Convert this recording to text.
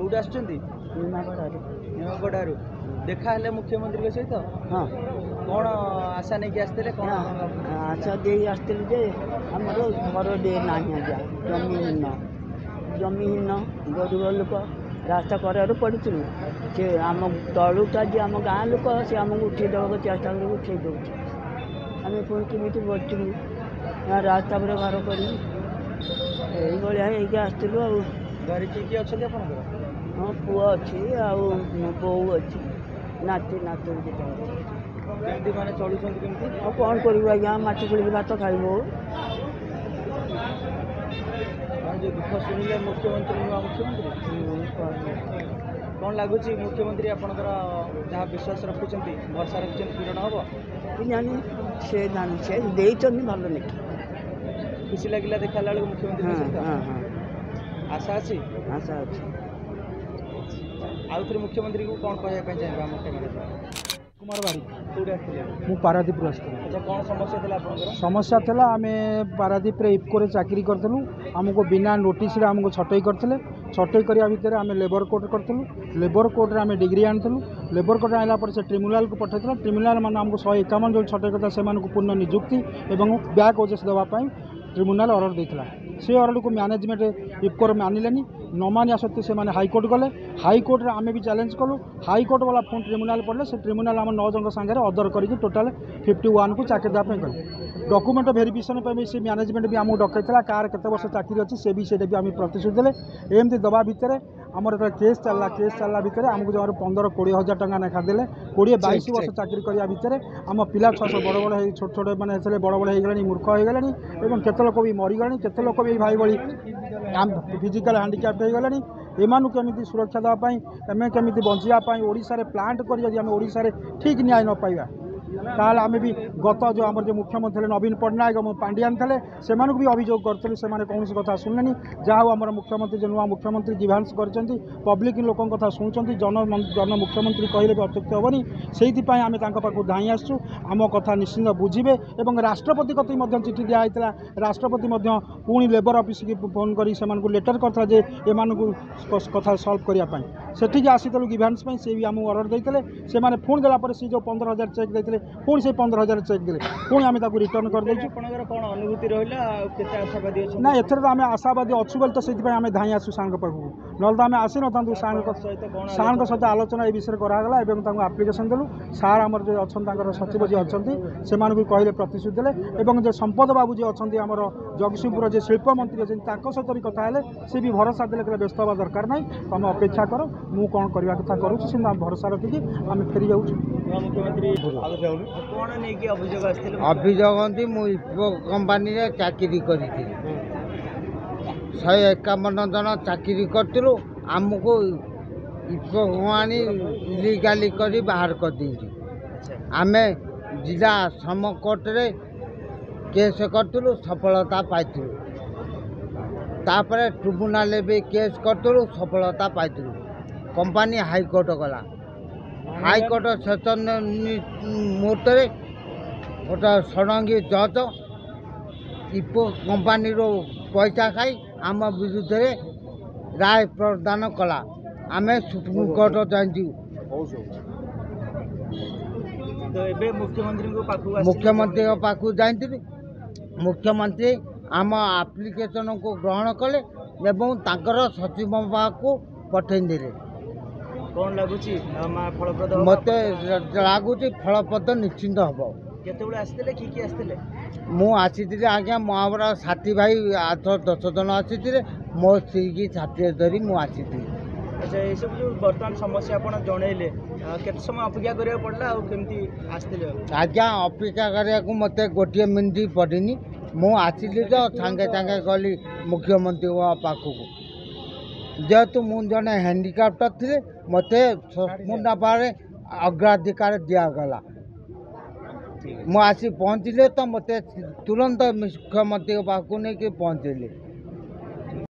कौट आसगढ़ देखा है मुख्यमंत्री के सहित हाँ कौन आशा नहीं कि आसते कौन आशा दे आसते आमर घर दे ना आज्ञा जमीहीन गरीब लोक रास्ता कर पड़ू से आम तलू जी आम गाँ लोक से आमको उठेदेक चेष्टा कर उठे दौर आम पुणी केमी बचलु रास्ता पर घर कर आसलु घर किए अच्छा हाँ पुआ अच्छी बो अच्छी नाती नातू केमती माने चलुछन केमती और कौन करूँ आज्ञा माटी खोलिक भात खाइब जो दुख शुणिले मुख्यमंत्री नुआ मुख्यमंत्री कौन लगुच मुख्यमंत्री आपंकर जहाँ विश्वास रखुच्च भरसा रखुच्च पूरण हम जानी से जानी से भल नहीं खुशी लगे देखा बेलू मुख्यमंत्री हाँ हाँ आशा अच्छी आशा अच्छी आउ थे मुख्यमंत्री को कौन कहना चाहिए मुख्यमंत्री कुमार बाड़ी कौटे आसते मु पारादीप आसती अच्छा कौन समस्या थी आप समस्या था आम पारादीप इफको चाकरी करूँ आमको बिना नोटिस आमको छटई करते छटई करने भितर आम लेबर कोर्ट करूँ लेबर कोर्ट आम डिग्री आणुलु लेबर कोर्ट आला से ट्रिब्यूनाल को पठाई ट्रिब्यूनाल मान आमको 151 जो छटई करता से पूर्ण निजुक्ति और बैक ओजेस देवाई ट्रिब्यूनाल ऑर्डर देता से ऑर्डर को मैनेजमेंट इफकोर मानिलेनी न मानिया सत्वे से हाईकोर्ट गले हाईकोर्ट आम भी चैलेंज कलु हाईकोर्ट वाला पुणी ट्रिब्यूनाल पड़े से ट्रिब्यूनाल आम 9 जन सागर अदर करके टोटाल 51 को चाकरी देवाई कले डॉक्यूमेंट वेरिफिकेशन भी से मैनेजमेंट भी आमको डकईला कार केते वर्ष चाकरी अच्छी से भी भी आम प्रतिश्रुति देले एमती दबा भितर आमर केस चलला भितर आमको जमार 15-20 हजार टका लेखा देले 20-22 वर्ष चाकरी करने भितर आम पिला छुआ सब बड़ बड़ छोट छोट मैंने बड़ बड़ हो मूर्ख हो गले और केते लोक भी मरीगले केते लोक भी भाई भाई फिजिकल हैंडिक्याप्ट हो गले एमानू केमिति सुरक्षा देवाई एम केमी बचापी ओडिशा प्लांट कर ओडिशा ठीक न्याय न पाइबा ताल आम भी गत जो आम जो मुख्यमंत्री नवीन पट्टनायक और पांडियान थे से भी अभियोग करते कौन कथा शुणिले जहाँ आम मुख्यमंत्री जो नुआ मुख्यमंत्री जीवांश कर पब्लिक लोक कथा शुणुंट जन मुख्यमंत्री कहले भी अत्युक्त हेनी से आम पाखु धाई आसु आम कथा निश्चिंत बुझे और राष्ट्रपति कति चिठी दिखाई राष्ट्रपति पुणी लेबर ऑफिस की फोन कर लेटर करता जे एम कथा सल्व करने से आसीलु गिभांस से भी आमको ऑर्डर देते से पुणी देला सी जो 15,000 चेक देते पुणी से 15,000 चेक देले पुणी आम रिटर्न कर कौन अनुभूति रहा आशावादी ना एथर तो आम आशावादी अच्छु बोली तो से आम धाई आसु सार पाखु ना तो आम आसी ना सार सहित आलोचना ये विषय करागला आप्लिकेसन देलु सार आमर जो अच्छा सचिव जी अच्छा से कहले प्रतिश्रुति देले जो संपद बाबू जी अच्छा आमर जगतसिंहपुर जो शिल्प मंत्री अच्छे सहित भी कथा है सी भी भरोसा देले व्यस्त हवा दरकार ना तुम अपेक्षा कर मु कौन करवा कथा करुँच से भरोसा रखिकी आम फेरी जाऊँ मुख्यमंत्री कौन नहीं अभियोग अभियोग इफको कंपानी चाकरी कर 151 जन चाकरी करूँ आमको इफको आनी इलिगाली कर बाहर कर आम जिला श्रम कोर्ट रे केस करूँ सफलता पाइलु तापर ट्रिब्यूनाल भी केस करूँ सफलता पाइलु कंपानी हाईकोर्ट गला हाईकोर्ट सेशन मुहूर्त गोटे षडंगी जज इफको कंपानी पैसा खाई आम विरुद्ध राय प्रदान कला आम सुप्रीमकोर्ट जाइजु मुख्यमंत्री पाखु जाइए मुख्यमंत्री आम आप्लिकेशन को ग्रहण कले एवं तांकर सचिव पाखु पठेदेले कौन लगुच मत लगुच फलप्रद निश्चिंत हम मुझे आज्ञा मोर साथी भाई 8-10 जन आसी मो स्त्री की छाती धरी मुझे अच्छा ये सब जो बर्तमान समस्या आप जनइले केते समय अपेक्षा करा पड़ा आमती आसते आज्ञा अपेक्षा कराया मत 1 मिनिट पड़नी मुझे तो सांगे सांगे गली मुख्यमंत्री पाखक जेहेतु मु जड़े हैंडिक्याप्ट थी मत मुंडापारे अग्राधिकार दिगला मुझे पहुँचले तो मत तुरंत मुख्यमंत्री पाखक नहीं पहुँचेली